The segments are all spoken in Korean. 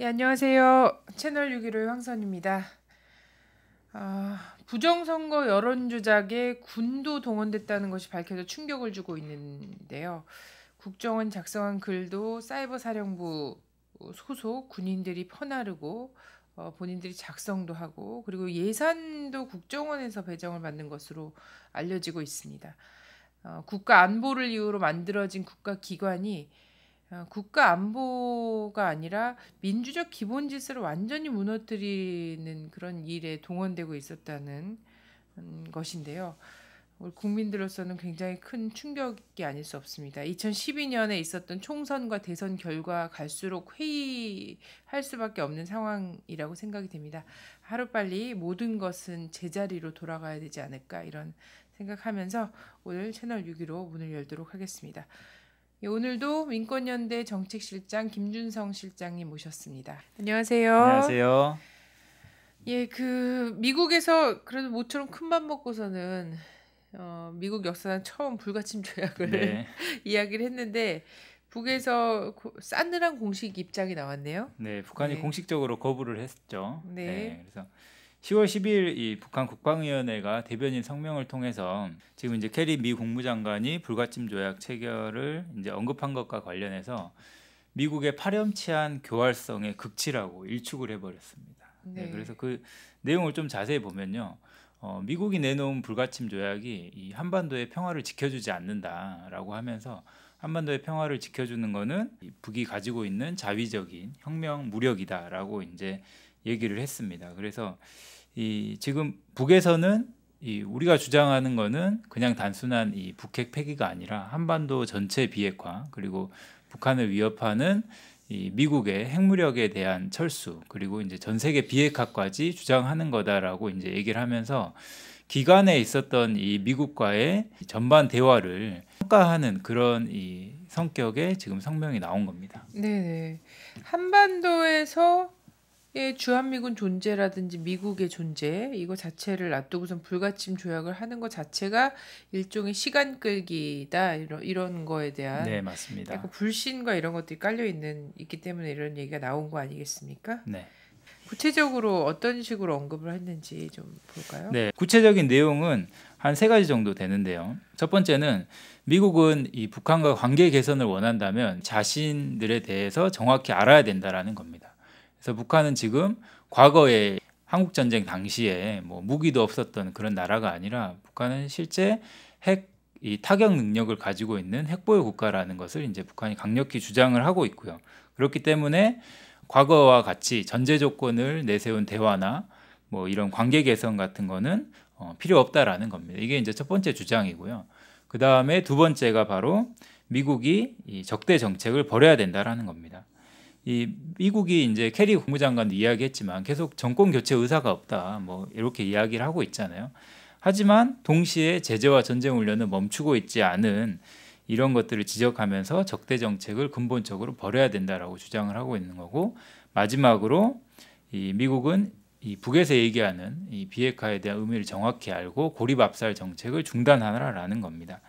예, 안녕하세요. 채널 615의 황선입니다. 부정선거 여론조작에 군도 동원됐다는 것이 밝혀져 충격을 주고 있는데요. 국정원 작성한 글도 사이버 사령부 소속 군인들이 퍼나르고 본인들이 작성도 하고 그리고 예산도 국정원에서 배정을 받는 것으로 알려지고 있습니다. 국가 안보를 이유로 만들어진 국가기관이 국가 안보가 아니라 민주적 기본 질서를 완전히 무너뜨리는 그런 일에 동원되고 있었다는 것인데요. 우리 국민들로서는 굉장히 큰 충격이 아닐 수 없습니다. 2012년에 있었던 총선과 대선 결과 갈수록 회의할 수밖에 없는 상황이라고 생각이 됩니다. 하루빨리 모든 것은 제자리로 돌아가야 되지 않을까 이런 생각하면서 오늘 채널 615 문을 열도록 하겠습니다. 예, 오늘도 민권연대 정책실장 김준성 실장님 모셨습니다. 안녕하세요. 안녕하세요. 예, 미국에서 그래도 모처럼 큰맘 먹고서는 미국 역사상 처음 불가침 조약을 네. 이야기를 했는데 북에서 싸늘한 공식 입장이 나왔네요. 네, 북한이 네. 공식적으로 거부를 했죠. 네. 그래서 10월 10일 이 북한 국방위원회가 대변인 성명을 통해서 지금 이제 캐리 미 국무장관이 불가침 조약 체결을 이제 언급한 것과 관련해서 미국의 파렴치한 교활성의 극치라고 일축을 해버렸습니다. 네. 그래서 그 내용을 좀 자세히 보면요. 미국이 내놓은 불가침 조약이 이 한반도의 평화를 지켜주지 않는다라고 하면서 한반도의 평화를 지켜주는 거는 북이 가지고 있는 자위적인 혁명 무력이다라고 이제 얘기를 했습니다. 그래서 지금 북에서는 우리가 주장하는 거는 그냥 단순한 북핵 폐기가 아니라 한반도 전체 비핵화 그리고 북한을 위협하는 미국의 핵무력에 대한 철수 그리고 이제 전 세계 비핵화까지 주장하는 거다라고 이제 얘기를 하면서 기간에 있었던 이 미국과의 전반 대화를 평가하는 그런 성격의 지금 성명이 나온 겁니다. 네. 한반도에서 주한미군 존재라든지 미국의 존재 이거 자체를 놔두고선 불가침 조약을 하는 것 자체가 일종의 시간 끌기다 이런 거에 대한 네, 맞습니다. 약간 불신과 이런 것들이 있기 때문에 이런 얘기가 나온 거 아니겠습니까? 네. 구체적으로 어떤 식으로 언급을 했는지 좀 볼까요? 네, 구체적인 내용은 한 세 가지 정도 되는데요. 첫 번째는 미국은 이 북한과 관계 개선을 원한다면 자신들에 대해서 정확히 알아야 된다라는 겁니다. 그래서 북한은 지금 과거에 한국 전쟁 당시에 뭐 무기도 없었던 그런 나라가 아니라 북한은 실제 타격 능력을 가지고 있는 핵보유 국가라는 것을 이제 북한이 강력히 주장을 하고 있고요. 그렇기 때문에 과거와 같이 전제 조건을 내세운 대화나 뭐 이런 관계 개선 같은 거는 필요 없다라는 겁니다. 이게 이제 첫 번째 주장이고요. 그 다음에 두 번째가 바로 미국이 이 적대 정책을 버려야 된다라는 겁니다. 미국이 이제 캐리 국무장관도 이야기했지만 계속 정권 교체 의사가 없다, 뭐 이렇게 이야기를 하고 있잖아요. 하지만 동시에 제재와 전쟁 훈련은 멈추고 있지 않은 이런 것들을 지적하면서 적대 정책을 근본적으로 버려야 된다라고 주장을 하고 있는 거고, 마지막으로 미국은 북에서 얘기하는 비핵화에 대한 의미를 정확히 알고 고립 압살 정책을 중단하라라는 겁니다.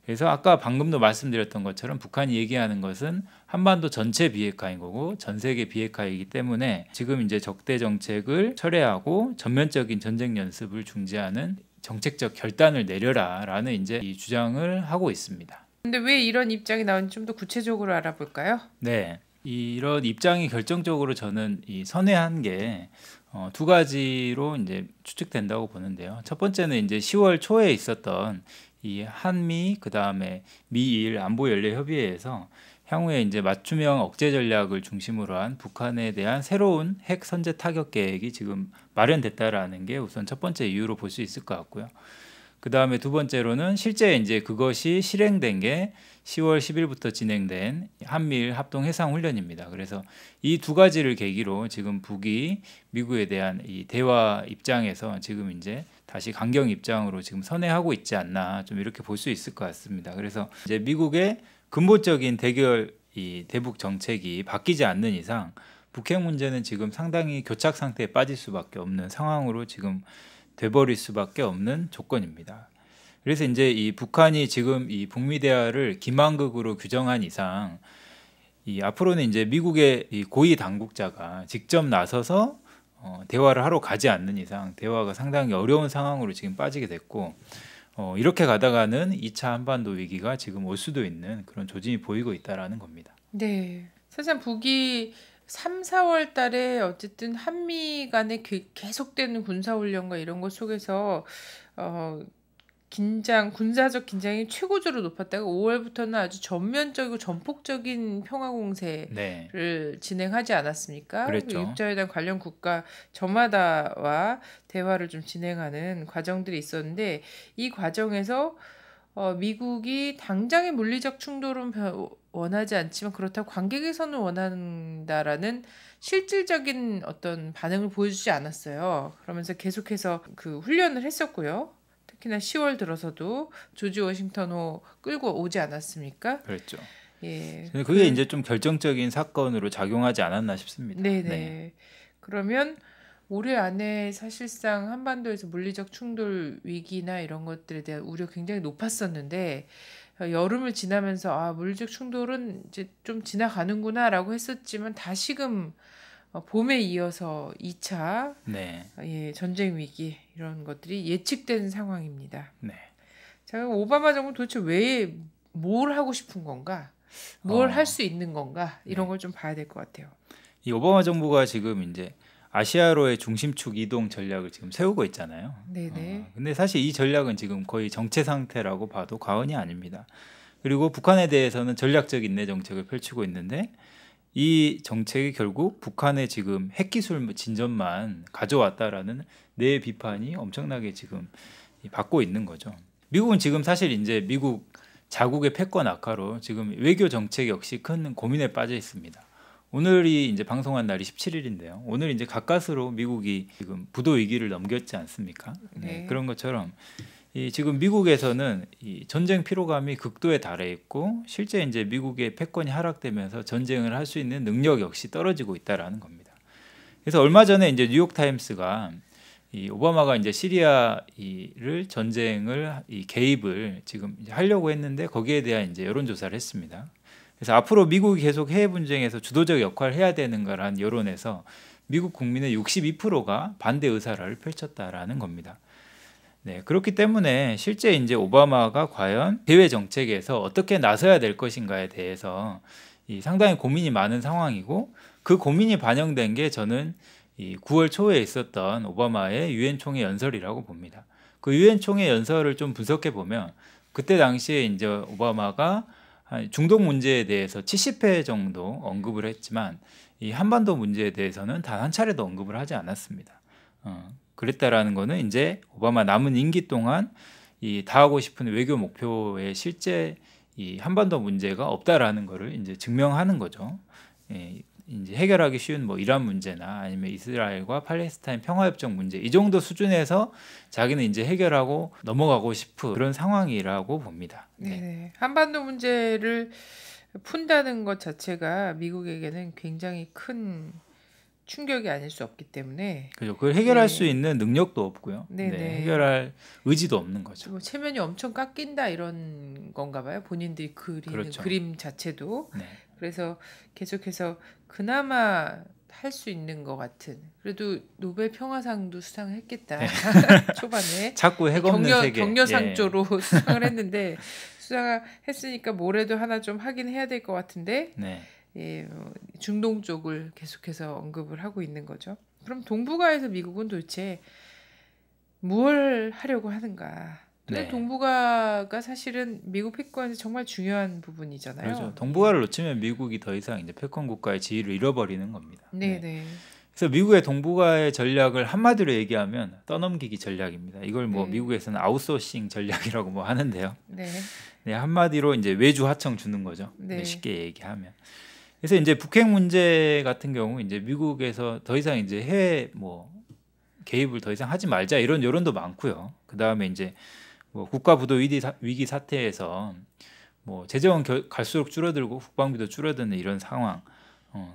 그래서 아까 방금도 말씀드렸던 것처럼 북한이 얘기하는 것은 한반도 전체 비핵화인 거고 전 세계 비핵화이기 때문에 지금 이제 적대 정책을 철회하고 전면적인 전쟁 연습을 중지하는 정책적 결단을 내려라라는 이제 이 주장을 하고 있습니다. 근데 왜 이런 입장이 나오는지 좀 더 구체적으로 알아볼까요? 네, 이런 입장이 결정적으로 저는 선회한 게 두 가지로 이제 추측된다고 보는데요. 첫 번째는 이제 10월 초에 있었던 이 한미 그다음에 미일 안보 연례 협의회에서 향후에 이제 맞춤형 억제 전략을 중심으로 한 북한에 대한 새로운 핵 선제 타격 계획이 지금 마련됐다라는 게 우선 첫 번째 이유로 볼 수 있을 것 같고요. 그 다음에 두 번째로는 실제 이제 그것이 실행된 게 10월 10일부터 진행된 한미일 합동 해상 훈련입니다. 그래서 이 두 가지를 계기로 지금 북이 미국에 대한 이 대화 입장에서 지금 이제 다시 강경 입장으로 지금 선회하고 있지 않나 좀 이렇게 볼 수 있을 것 같습니다. 그래서 이제 미국의 근본적인 대북 정책이 바뀌지 않는 이상 북핵 문제는 지금 상당히 교착 상태에 빠질 수밖에 없는 상황으로 지금 돼버릴 수밖에 없는 조건입니다. 그래서 이제 이 북한이 지금 이 북미 대화를 기만극으로 규정한 이상 이 앞으로는 이제 미국의 이 고위 당국자가 직접 나서서 대화를 하러 가지 않는 이상 대화가 상당히 어려운 상황으로 지금 빠지게 됐고 이렇게 가다가는 2차 한반도 위기가 지금 올 수도 있는 그런 조짐이 보이고 있다라는 겁니다. 네. 사실 북이 3, 4월 달에 어쨌든 한미 간의 계속되는 군사훈련과 이런 것 속에서 군사적 긴장이 최고조로 높았다가 5월부터는 아주 전면적이고 전폭적인 평화 공세를 네, 진행하지 않았습니까? 그랬죠. 육자회담 관련 국가 저마다와 대화를 좀 진행하는 과정들이 있었는데 이 과정에서 미국이 당장의 물리적 충돌은 원하지 않지만 그렇다고 관계 개선을 원한다라는 실질적인 어떤 반응을 보여주지 않았어요. 그러면서 계속해서 그 훈련을 했었고요. 특히나 10월 들어서도 조지 워싱턴호 끌고 오지 않았습니까? 그랬죠. 예. 그게 이제 좀 결정적인 사건으로 작용하지 않았나 싶습니다. 네네. 네. 그러면 올해 안에 사실상 한반도에서 물리적 충돌 위기나 이런 것들에 대한 우려 굉장히 높았었는데 여름을 지나면서 물리적 충돌은 이제 좀 지나가는구나라고 했었지만 다시금 봄에 이어서 2차 네. 전쟁 위기 이런 것들이 예측되는 상황입니다. 네. 자, 그럼 오바마 정부 도대체 왜 뭘 하고 싶은 건가? 뭘 할 수 있는 건가? 이런 걸 좀 봐야 될 것 같아요. 이 오바마 정부가 지금 이제 아시아로의 중심축 이동 전략을 지금 세우고 있잖아요. 네네. 근데 사실 이 전략은 지금 거의 정체 상태라고 봐도 과언이 아닙니다. 그리고 북한에 대해서는 전략적 인내 정책을 펼치고 있는데 이 정책이 결국 북한의 지금 핵기술 진전만 가져왔다라는 내 비판이 엄청나게 지금 받고 있는 거죠. 미국은 지금 사실 이제 미국 자국의 패권 악화로 지금 외교 정책 역시 큰 고민에 빠져 있습니다. 오늘이 이제 방송한 날이 17일인데요. 오늘 이제 가까스로 미국이 지금 부도 위기를 넘겼지 않습니까? 네. 그런 것처럼 지금 미국에서는 이 전쟁 피로감이 극도에 달해 있고 실제 이제 미국의 패권이 하락되면서 전쟁을 할 수 있는 능력 역시 떨어지고 있다라는 겁니다. 그래서 얼마 전에 이제 뉴욕 타임스가 이 오바마가 이제 시리아를 전쟁을 개입을 지금 이제 하려고 했는데 거기에 대한 이제 여론조사를 했습니다. 그래서 앞으로 미국이 계속 해외 분쟁에서 주도적 역할을 해야 되는가라는 여론에서 미국 국민의 62%가 반대 의사를 펼쳤다라는 겁니다. 네, 그렇기 때문에 실제 이제 오바마가 과연 해외 정책에서 어떻게 나서야 될 것인가에 대해서 상당히 고민이 많은 상황이고 그 고민이 반영된 게 저는 이 9월 초에 있었던 오바마의 유엔 총회 연설이라고 봅니다. 그 유엔 총회 연설을 좀 분석해 보면 그때 당시에 이제 오바마가 중동 문제에 대해서 70회 정도 언급을 했지만 이 한반도 문제에 대해서는 단 한 차례도 언급을 하지 않았습니다. 그랬다라는 거는 이제 오바마 남은 임기 동안 다 하고 싶은 외교 목표에 실제 이 한반도 문제가 없다라는 거를 이제 증명하는 거죠. 이제 해결하기 쉬운 뭐 이란 문제나 아니면 이스라엘과 팔레스타인 평화협정 문제 이 정도 수준에서 자기는 이제 해결하고 넘어가고 싶은 그런 상황이라고 봅니다. 네. 한반도 문제를 푼다는 것 자체가 미국에게는 굉장히 큰 충격이 아닐 수 없기 때문에 그죠. 그걸 해결할 네. 수 있는 능력도 없고요. 네네. 해결할 의지도 없는 거죠. 뭐 체면이 엄청 깎인다 이런 건가 봐요. 본인들이 그리는 그렇죠. 그림 자체도. 네. 그래서 계속해서 그나마 할 수 있는 것 같은 그래도 노벨 평화상도 수상을 했겠다. 초반에 자꾸 핵 없는 세계. 격려상조로 수상을 했는데 수상했으니까 뭐래도 하나 좀 하긴 해야 될 것 같은데 네. 중동 쪽을 계속해서 언급을 하고 있는 거죠. 그럼 동북아에서 미국은 도대체 뭘 하려고 하는가? 네. 동북아가 사실은 미국 패권에서 정말 중요한 부분이잖아요. 그렇죠. 동북아를 놓치면 미국이 더 이상 이제 패권 국가의 지위를 잃어버리는 겁니다. 네네. 그래서 미국의 동북아의 전략을 한마디로 얘기하면 떠넘기기 전략입니다. 이걸 뭐 네. 미국에서는 아웃소싱 전략이라고 뭐 하는데요. 네. 네, 한마디로 이제 외주 하청 주는 거죠. 네. 쉽게 얘기하면. 그래서 이제 북핵 문제 같은 경우 이제 미국에서 더 이상 이제 해외 뭐 개입을 더 이상 하지 말자 이런 여론도 많고요. 그 다음에 이제 뭐 국가 부도 위기 사태에서 뭐 재정은 갈수록 줄어들고 국방비도 줄어드는 이런 상황.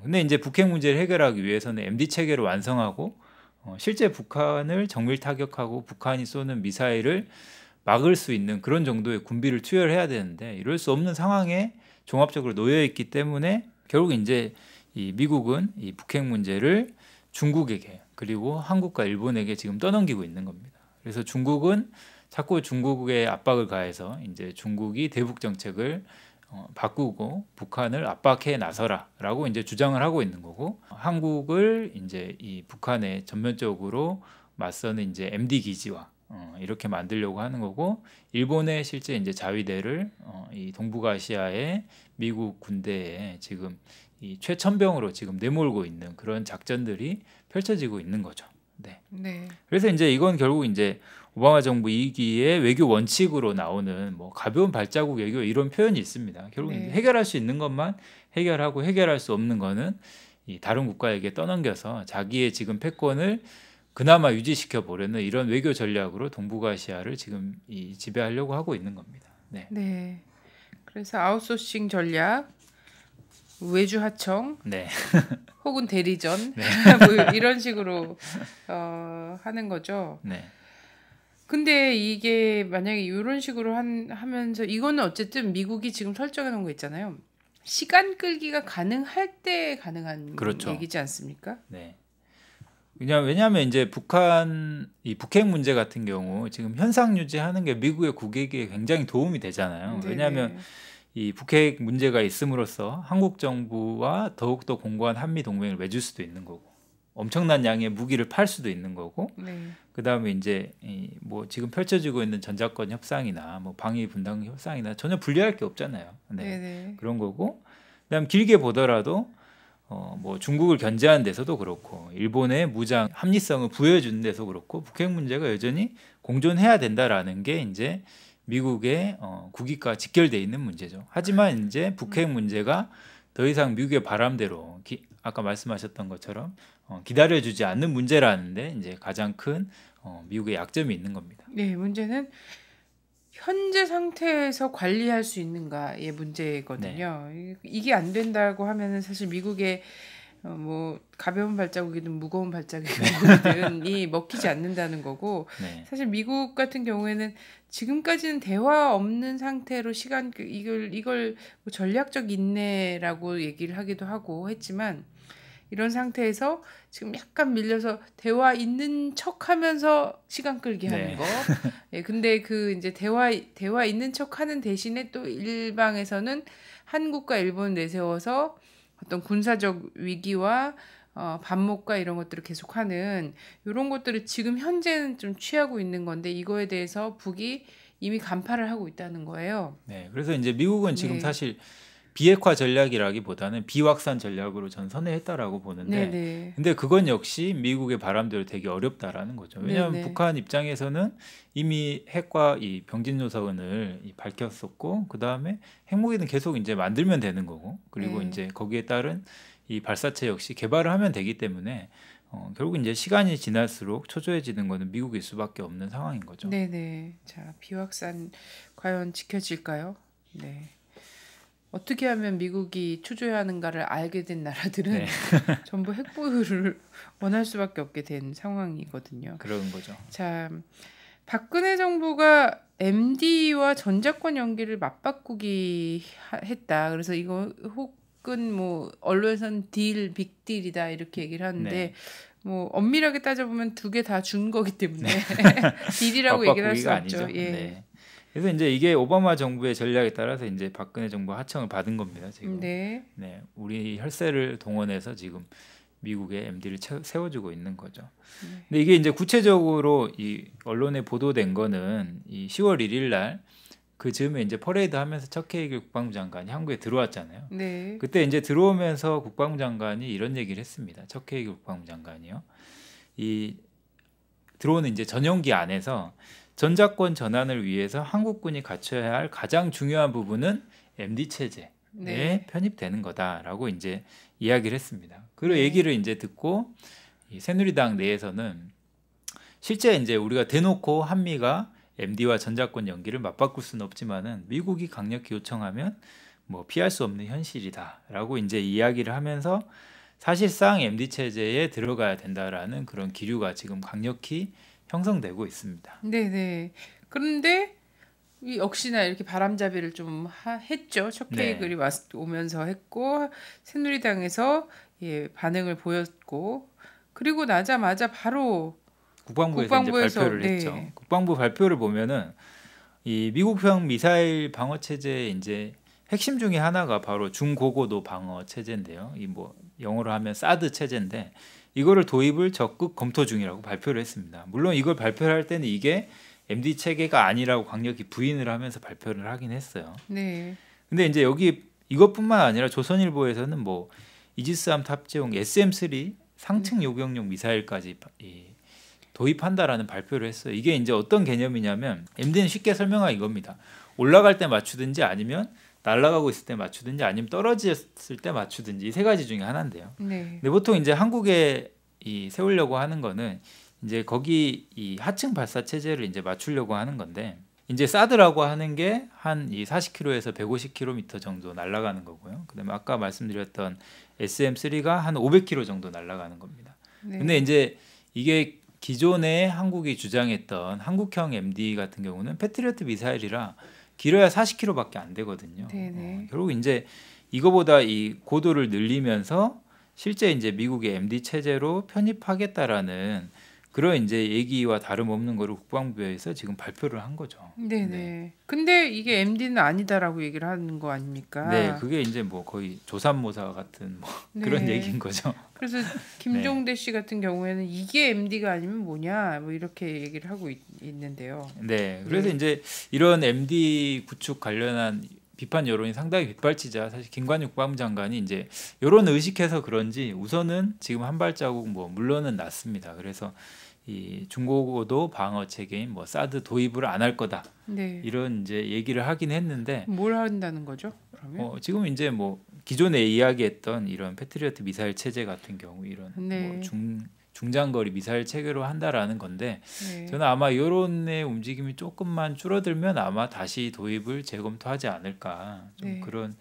근데 이제 북핵 문제를 해결하기 위해서는 MD 체계를 완성하고 실제 북한을 정밀 타격하고 북한이 쏘는 미사일을 막을 수 있는 그런 정도의 군비를 투여해야 되는데 이럴 수 없는 상황에 종합적으로 놓여 있기 때문에 결국 이제 이 미국은 이 북핵 문제를 중국에게 그리고 한국과 일본에게 지금 떠넘기고 있는 겁니다. 그래서 중국은 자꾸 중국에 압박을 가해서 이제 중국이 대북 정책을 바꾸고 북한을 압박해 나서라라고 이제 주장을 하고 있는 거고, 한국을 이제 이 북한에 전면적으로 맞서는 이제 MD 기지와 이렇게 만들려고 하는 거고, 일본의 실제 이제 자위대를 이 동북아시아의 미국 군대에 지금 이 최첨병으로 지금 내몰고 있는 그런 작전들이 펼쳐지고 있는 거죠. 네. 네. 그래서 이제 이건 결국 이제 오바마 정부 2기의 외교 원칙으로 나오는 뭐 가벼운 발자국 외교 이런 표현이 있습니다. 결국 네. 이제 해결할 수 있는 것만 해결하고 해결할 수 없는 거는 이 다른 국가에게 떠넘겨서 자기의 지금 패권을 그나마 유지시켜 보려는 이런 외교 전략으로 동북아시아를 지금 이 지배하려고 하고 있는 겁니다. 네. 네. 그래서 아웃소싱 전략, 외주 하청, 네. 혹은 대리전 네. 뭐 이런 식으로 하는 거죠. 네. 근데 이게 만약에 이런 식으로 하면서 이거는 어쨌든 미국이 지금 설정해 놓은 거 있잖아요. 시간 끌기가 가능할 때 가능한 그렇죠. 얘기지 않습니까? 네. 왜냐하면 이제 이 북핵 문제 같은 경우 지금 현상 유지하는 게 미국의 국익에 굉장히 도움이 되잖아요. 네네. 왜냐하면 이 북핵 문제가 있음으로써 한국 정부와 더욱더 공고한 한미 동맹을 맺을 수도 있는 거고, 엄청난 양의 무기를 팔 수도 있는 거고, 네. 그다음에 이제 뭐 지금 펼쳐지고 있는 전자권 협상이나 뭐 방위 분담 협상이나 전혀 분리할 게 없잖아요. 네. 네네. 그런 거고, 그다음 길게 보더라도 뭐 중국을 견제하는 데서도 그렇고 일본의 무장 합리성을 부여해 주는 데서 그렇고 북핵 문제가 여전히 공존해야 된다라는 게 이제 미국의 국익과 직결돼 있는 문제죠. 하지만 이제 북핵 문제가 더 이상 미국의 바람대로 아까 말씀하셨던 것처럼 기다려주지 않는 문제라는데 이제 가장 큰 미국의 약점이 있는 겁니다. 네, 문제는 현재 상태에서 관리할 수 있는가의 문제거든요. 이게 안 된다고 하면은 사실 미국의 뭐 가벼운 발자국이든 무거운 발자국이든 이 먹히지 않는다는 거고, 네. 사실 미국 같은 경우에는 지금까지는 대화 없는 상태로 이걸 뭐 전략적 인내라고 얘기를 하기도 하고 했지만, 이런 상태에서 지금 약간 밀려서 대화 있는 척하면서 시간 끌기 하는 네. 거. 예, 근데 그 이제 대화 있는 척하는 대신에 또 일방에서는 한국과 일본 내세워서 어떤 군사적 위기와 반목과 이런 것들을 계속하는 이런 것들을 지금 현재는 좀 취하고 있는 건데, 이거에 대해서 북이 이미 간파를 하고 있다는 거예요. 네. 그래서 이제 미국은 지금 네. 사실 비핵화 전략이라기보다는 비확산 전략으로 전 선회했다라고 보는데, 네네. 근데 그건 역시 미국의 바람대로 되게 어렵다라는 거죠. 왜냐하면 네네. 북한 입장에서는 이미 핵과 이 병진 요소원을 밝혔었고, 그 다음에 핵무기는 계속 이제 만들면 되는 거고, 그리고 네. 이제 거기에 따른 이 발사체 역시 개발을 하면 되기 때문에 결국 이제 시간이 지날수록 초조해지는 거는 미국일 수밖에 없는 상황인 거죠. 네네. 자, 비확산 과연 지켜질까요? 네. 어떻게 하면 미국이 초조해하는가를 알게 된 나라들은 네. 전부 핵 보유를 원할 수밖에 없게 된 상황이거든요. 그런 거죠. 자, 박근혜 정부가 MD와 전자권 연기를 맞바꾸기 했다. 그래서 이거 혹은 뭐 언론에서는 빅딜이다 이렇게 얘기를 하는데, 네. 뭐 엄밀하게 따져보면 두 개 다 준 거기 때문에 딜이라고 얘기를 할 수 맞바꾸기가 없죠. 아니죠. 예. 네. 그래서 이제 이게 오바마 정부의 전략에 따라서 이제 박근혜 정부 하청을 받은 겁니다. 지금. 네. 네, 우리 혈세를 동원해서 지금 미국의 MD를 세워주고 있는 거죠. 근데 이게 이제 구체적으로 이 언론에 보도된 거는 이 10월 1일 날 그 즈음에 이제 퍼레이드 하면서 척해일 국방부 장관이 한국에 들어왔잖아요. 네. 그때 이제 들어오면서 국방부 장관이 이런 얘기를 했습니다. 척해일 국방부 장관이요. 이 들어오는 이제 전용기 안에서 전자권 전환을 위해서 한국군이 갖춰야 할 가장 중요한 부분은 MD 체제에 네. 편입되는 거다라고 이제 이야기를 했습니다. 그 네. 얘기를 이제 듣고 이 새누리당 내에서는 실제 이제 우리가 대놓고 한미가 MD와 전자권 연기를 맞바꿀 수는 없지만은 미국이 강력히 요청하면 뭐 피할 수 없는 현실이다라고 이제 이야기를 하면서 사실상 MD 체제에 들어가야 된다라는 그런 기류가 지금 강력히 형성되고 있습니다. 네네. 그런데 역시나 이렇게 바람잡이를 좀 했죠. 첫 네. 케이글이 오면서 했고 새누리당에서 예, 반응을 보였고 그리고 나자마자 바로 국방부에서 이제 국방부에서 발표를 했죠. 국방부 발표를 보면은 이 미국형 미사일 방어 체제의 이제 핵심 중에 하나가 바로 중고고도 방어 체제인데요. 이 뭐 영어로 하면 사드 체제인데 이거를 도입을 적극 검토 중이라고 발표를 했습니다. 물론 이걸 발표할 때는 이게 MD 체계가 아니라고 강력히 부인을 하면서 발표를 하긴 했어요. 네. 근데 이제 여기 이것뿐만 아니라 조선일보에서는 뭐 이지스함 탑재용 SM-3 상층 요격용 미사일까지 도입한다라는 발표를 했어요. 이게 이제 어떤 개념이냐면 MD는 쉽게 설명하기 이겁니다. 올라갈 때 맞추든지 아니면 날아가고 있을 때 맞추든지 아니면 떨어졌을 때 맞추든지 이 세 가지 중에 하나인데요. 네. 근데 보통 이제 한국에 세우려고 하는 거는 이제 거기 이 하층 발사 체제를 이제 맞추려고 하는 건데 이제 사드라고 하는 게 한 이 40km에서 150km 정도 날아가는 거고요. 그다음에 아까 말씀드렸던 SM-3가 한 500km 정도 날아가는 겁니다. 네. 근데 이제 이게 기존에 한국이 주장했던 한국형 MD 같은 경우는 패트리어트 미사일이라 길어야 40km밖에 안 되거든요. 네네. 결국 이제 이거보다 이 고도를 늘리면서 실제 이제 미국의 MD 체제로 편입하겠다라는 그런 이제 얘기와 다름없는 거를 국방부에서 지금 발표를 한 거죠. 네네. 네. 근데 이게 MD는 아니다라고 얘기를 하는 거 아닙니까? 네, 그게 이제 뭐 거의 조삼모사 같은 뭐 그런 네. 얘기인 거죠. 그래서 김종대 씨 같은 경우에는 이게 MD가 아니면 뭐냐 뭐 이렇게 얘기를 하고 있는데요. 네, 그래서 네. 이제 이런 MD 구축 관련한 비판 여론이 상당히 빗발치자 사실 김관육 국방부 장관이 이제 여론 의식해서 그런지 우선은 지금 한 발자국 뭐 물러는 났습니다. 그래서 이 중고고도 방어 체계인 뭐 사드 도입을 안 할 거다 네. 이런 이제 얘기를 하긴 했는데 뭘 한다는 거죠? 그러면? 지금 이제 뭐 기존에 이야기했던 이런 패트리어트 미사일 체제 같은 경우 이런 네. 뭐 중장거리 미사일 체계로 한다라는 건데 네. 저는 아마 여론의 움직임이 조금만 줄어들면 아마 다시 도입을 재검토하지 않을까 좀 네. 그런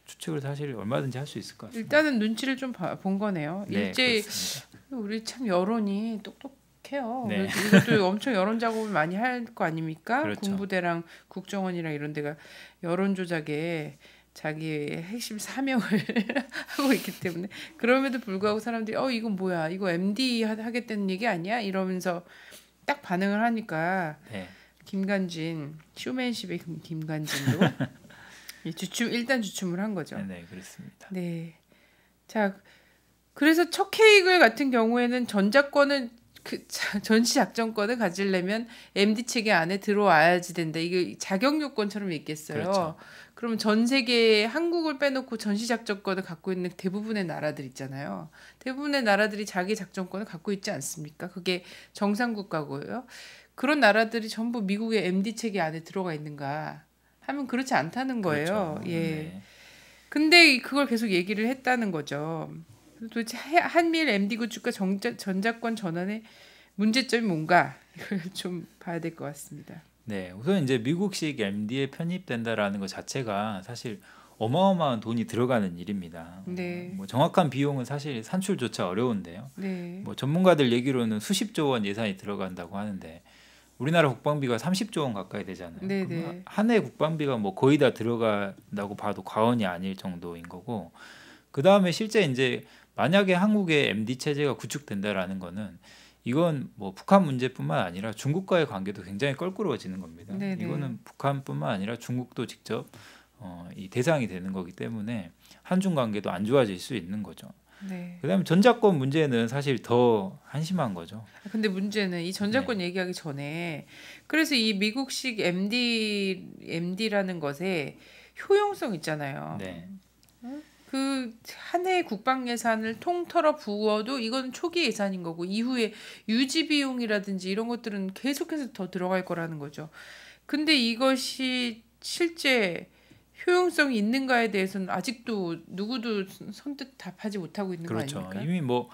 추측을 사실 얼마든지 할 수 있을 것 같습니다. 일단은 눈치를 좀 본 거네요. 네, 일제히 그렇습니다. 우리 참 여론이 똑똑해요. 네. 이것도 엄청 여론 작업을 많이 할 거 아닙니까? 그렇죠. 군부대랑 국정원이랑 이런 데가 여론 조작에 자기의 핵심 사명을 하고 있기 때문에 그럼에도 불구하고 사람들이 이건 뭐야? 이거 MD 하겠다는 얘기 아니야? 이러면서 딱 반응을 하니까 네. 김관진 쇼맨십의 김관진도 일단 주춤을 한 거죠. 네, 그렇습니다. 네. 자, 그래서 첫 케이글 같은 경우에는 전자권은 전시 작전권을 가지려면 MD 체계 안에 들어와야지 된다. 이게 자격 요건처럼 있겠어요. 그렇죠. 그러면 전 세계에 한국을 빼놓고 전시 작전권을 갖고 있는 대부분의 나라들 있잖아요. 대부분의 나라들이 자기 작전권을 갖고 있지 않습니까? 그게 정상 국가고요. 그런 나라들이 전부 미국의 MD 체계 안에 들어가 있는가 하면 그렇지 않다는 거예요. 그렇죠. 예. 네. 근데 그걸 계속 얘기를 했다는 거죠. 도대체 한미일 MD 구축과 전자권 전환의 문제점이 뭔가 이걸 좀 봐야 될 것 같습니다. 네, 우선 이제 미국식 MD에 편입된다라는 것 자체가 사실 어마어마한 돈이 들어가는 일입니다. 네. 뭐 정확한 비용은 사실 산출조차 어려운데요. 네. 뭐 전문가들 얘기로는 수십조 원 예산이 들어간다고 하는데 우리나라 국방비가 30조 원 가까이 되잖아요. 네네. 한 해 국방비가 뭐 거의 다 들어간다고 봐도 과언이 아닐 정도인 거고 그 다음에 실제 이제 만약에 한국의 MD 체제가 구축된다라는 거는 이건 뭐 북한 문제뿐만 아니라 중국과의 관계도 굉장히 껄끄러워지는 겁니다. 네네. 이거는 북한뿐만 아니라 중국도 직접 이 대상이 되는 거기 때문에 한중 관계도 안 좋아질 수 있는 거죠. 네. 그다음에 전자권 문제는 사실 더 한심한 거죠. 근데 문제는 이 전자권 얘기하기 전에 그래서 이 미국식 MD라는 것에 효용성 있잖아요. 네. 그 한 해 국방 예산을 통틀어 부어도 이건 초기 예산인 거고 이후에 유지 비용이라든지 이런 것들은 계속해서 더 들어갈 거라는 거죠. 근데 이것이 실제 효용성이 있는가에 대해서는 아직도 누구도 선뜻 답하지 못하고 있는 그렇죠. 거 아닙니까?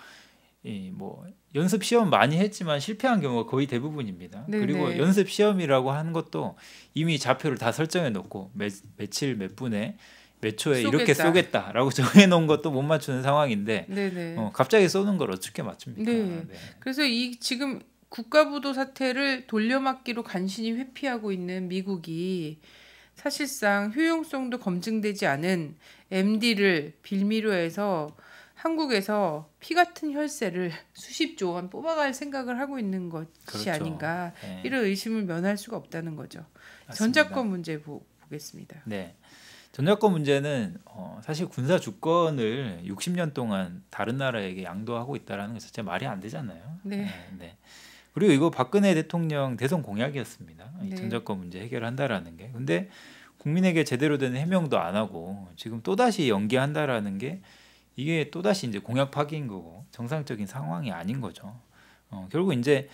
이미 뭐 연습 시험 많이 했지만 실패한 경우가 거의 대부분입니다. 네네. 그리고 연습 시험이라고 하는 것도 이미 좌표를 다 설정해 놓고 며칠 몇 분에 몇 초에 이렇게 쏘겠다라고 정해 놓은 것도 못 맞추는 상황인데 네네. 갑자기 쏘는 걸 어떻게 맞춥니까? 네. 그래서 이 지금 국가부도 사태를 돌려막기로 간신히 회피하고 있는 미국이 사실상 효용성도 검증되지 않은 MD를 빌미로 해서 한국에서 피 같은 혈세를 수십조 원 뽑아갈 생각을 하고 있는 것이 그렇죠. 아닌가. 네. 이런 의심을 면할 수가 없다는 거죠. 맞습니다. 전작권 문제 보겠습니다. 네. 전작권 문제는 사실 군사 주권을 60년 동안 다른 나라에게 양도하고 있다는 것 자체 말이 안 되잖아요. 네. 네. 그리고 이거 박근혜 대통령 대선 공약이었습니다. 이 네. 전작권 문제 해결한다라는 게. 근데 국민에게 제대로 된 해명도 안 하고 지금 또다시 연기한다라는 게 이게 또다시 이제 공약 파기인 거고 정상적인 상황이 아닌 거죠. 결국 이제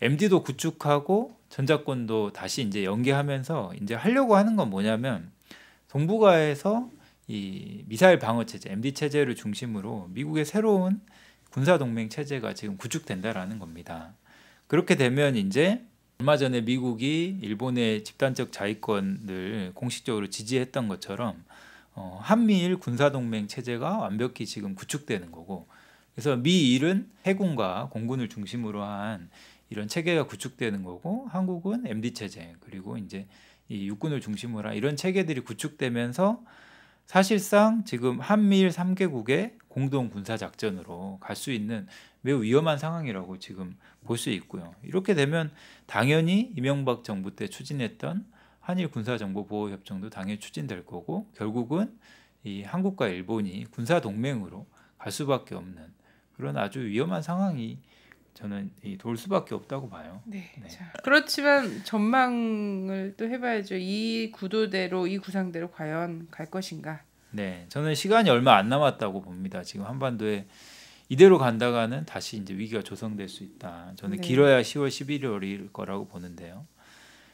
MD도 구축하고 전작권도 다시 이제 연계하면서 이제 하려고 하는 건 뭐냐면 동북아에서 이 미사일 방어 체제, MD 체제를 중심으로 미국의 새로운 군사 동맹 체제가 지금 구축된다라는 겁니다. 그렇게 되면 이제 얼마 전에 미국이 일본의 집단적 자위권을 공식적으로 지지했던 것처럼 한미일 군사동맹 체제가 완벽히 지금 구축되는 거고, 그래서 미일은 해군과 공군을 중심으로 한 이런 체계가 구축되는 거고, 한국은 MD 체제 그리고 이제 이 육군을 중심으로 한 이런 체계들이 구축되면서 사실상 지금 한미일 3개국의 공동 군사 작전으로 갈 수 있는 매우 위험한 상황이라고 지금 볼 수 있고요. 이렇게 되면 당연히 이명박 정부 때 추진했던 한일 군사정보보호협정도 당연히 추진될 거고, 결국은 이 한국과 일본이 군사 동맹으로 갈 수밖에 없는 그런 아주 위험한 상황이 저는 돌 수밖에 없다고 봐요. 네. 네. 자, 그렇지만 전망을 또 해봐야죠. 이 구도대로, 이 구상대로 과연 갈 것인가? 네, 저는 시간이 얼마 안 남았다고 봅니다. 지금 한반도에 이대로 간다가는 다시 이제 위기가 조성될 수 있다. 저는 네. 길어야 10월, 11월일 거라고 보는데요.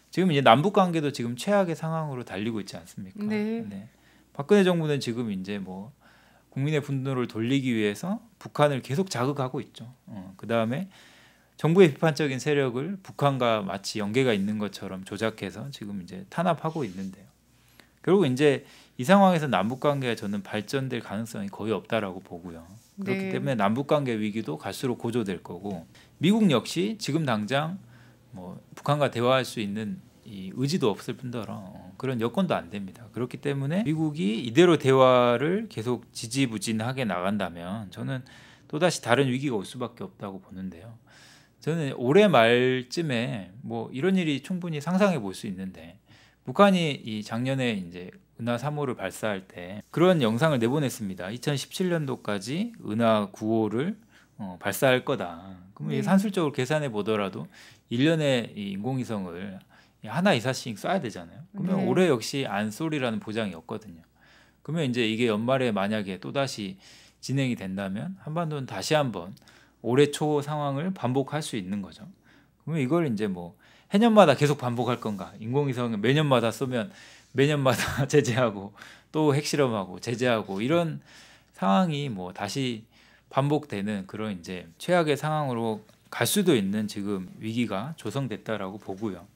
지금 이제 남북 관계도 지금 최악의 상황으로 달리고 있지 않습니까? 네. 박근혜 정부는 지금 이제 뭐 국민의 분노를 돌리기 위해서 북한을 계속 자극하고 있죠. 그 다음에 정부의 비판적인 세력을 북한과 마치 연계가 있는 것처럼 조작해서 지금 이제 탄압하고 있는데요. 결국 이제 이 상황에서 남북 관계가 저는 발전될 가능성이 거의 없다라고 보고요. 그렇기 네. 때문에 남북 관계 위기도 갈수록 고조될 거고, 미국 역시 지금 당장 뭐 북한과 대화할 수 있는 이 의지도 없을 뿐더러 그런 여건도 안 됩니다. 그렇기 때문에 미국이 이대로 대화를 계속 지지부진하게 나간다면 저는 또다시 다른 위기가 올 수밖에 없다고 보는데요. 저는 올해 말쯤에 뭐 이런 일이 충분히 상상해 볼 수 있는데, 북한이 이 작년에 이제 은하 3호를 발사할 때 그런 영상을 내보냈습니다. 2017년도까지 은하 9호를 발사할 거다. 그러면 네. 산술적으로 계산해 보더라도 1년에 이 인공위성을 하나 이사씩 쏴야 되잖아요. 그러면 네. 올해 역시 안 쏠이라는 보장이 없거든요. 그러면 이제 이게 연말에 만약에 또다시 진행이 된다면 한반도는 다시 한번 올해 초 상황을 반복할 수 있는 거죠. 그러면 이걸 이제 뭐 해년마다 계속 반복할 건가? 인공위성을 매년마다 쏘면 매년마다 제재하고 또 핵실험하고 제재하고 이런 상황이 뭐 다시 반복되는 그런 이제 최악의 상황으로 갈 수도 있는 지금 위기가 조성됐다라고 보고요.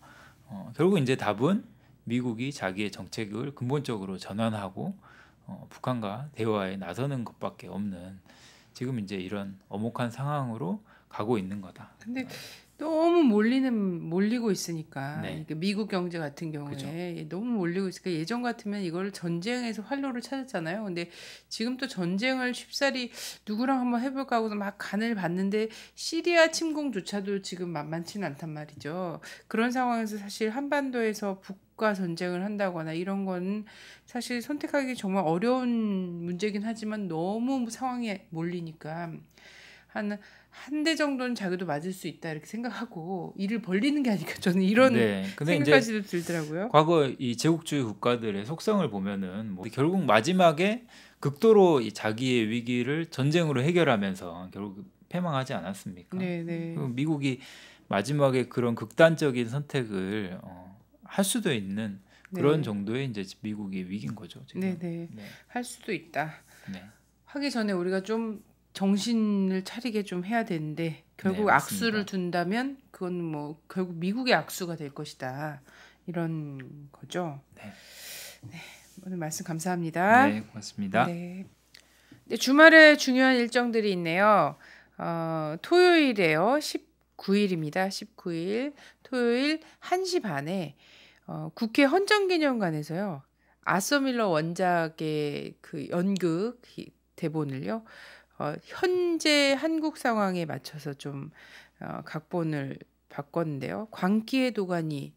결국 이제 답은 미국이 자기의 정책을 근본적으로 전환하고 북한과 대화에 나서는 것밖에 없는 지금 이제 이런 엄혹한 상황으로 가고 있는 거다. 근데 너무 몰리고 있으니까 네. 이게 미국 경제 같은 경우에 그죠. 너무 몰리고 있으니까 예전 같으면 이걸 전쟁에서 활로를 찾았잖아요. 근데 지금 또 전쟁을 쉽사리 누구랑 한번 해볼까 하고서 막 간을 봤는데 시리아 침공조차도 지금 만만치는 않단 말이죠. 그런 상황에서 사실 한반도에서 북과 전쟁을 한다거나 이런 건 사실 선택하기 정말 어려운 문제긴 하지만 너무 상황에 몰리니까 한 대 정도는 자기도 맞을 수 있다 이렇게 생각하고 일을 벌리는 게 아닐까 저는 이런 네. 근데 이제 생각까지도 들더라고요. 과거 이 제국주의 국가들의 속성을 보면은 뭐 결국 마지막에 극도로 이 자기의 위기를 전쟁으로 해결하면서 결국 패망하지 않았습니까? 네네. 미국이 마지막에 그런 극단적인 선택을 할 수도 있는 그런 네. 정도의 이제 미국의 위기인 거죠. 지금. 네네. 네. 할 수도 있다. 네. 하기 전에 우리가 좀 정신을 차리게 좀 해야 되는데 결국 네, 악수를 맞습니다. 둔다면 그건 뭐 결국 미국의 악수가 될 것이다. 이런 거죠. 네. 오늘 말씀 감사합니다. 네, 고맙습니다. 네. 네, 주말에 중요한 일정들이 있네요. 토요일에요. 19일입니다. 19일 토요일 1시 반에 국회 헌정기념관에서요. 아서 밀러 원작의 그 연극 대본을요. 현재 한국 상황에 맞춰서 좀 각본을 바꿨는데요. 광기의 도가니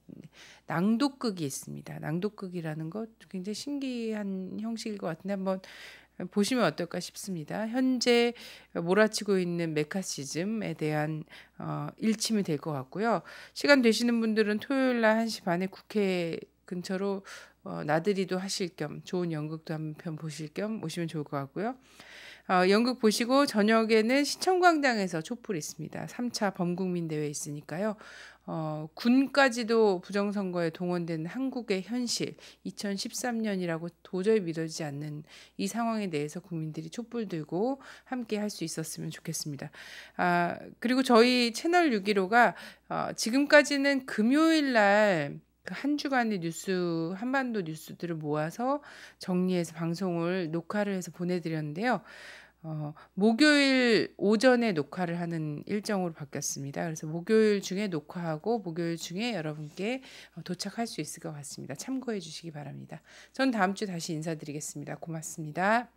낭독극이 있습니다. 낭독극이라는 것 굉장히 신기한 형식일 것 같은데 한번 보시면 어떨까 싶습니다. 현재 몰아치고 있는 메카시즘에 대한 일침이 될 것 같고요. 시간 되시는 분들은 토요일 날 1시 반에 국회 근처로 나들이도 하실 겸 좋은 연극도 한 편 보실 겸 오시면 좋을 것 같고요. 연극 보시고 저녁에는 시청광장에서 촛불 있습니다. 3차 범국민 대회 있으니까요. 군까지도 부정선거에 동원된 한국의 현실 2013년이라고 도저히 믿어지지 않는 이 상황에 대해서 국민들이 촛불 들고 함께 할 수 있었으면 좋겠습니다. 그리고 저희 채널 615가 지금까지는 금요일 날 한 주간의 뉴스, 한반도 뉴스들을 모아서 정리해서 방송을 녹화를 해서 보내드렸는데요. 목요일 오전에 녹화를 하는 일정으로 바뀌었습니다. 그래서 목요일 중에 녹화하고 목요일 중에 여러분께 도착할 수 있을 것 같습니다. 참고해 주시기 바랍니다. 전 다음 주 다시 인사드리겠습니다. 고맙습니다.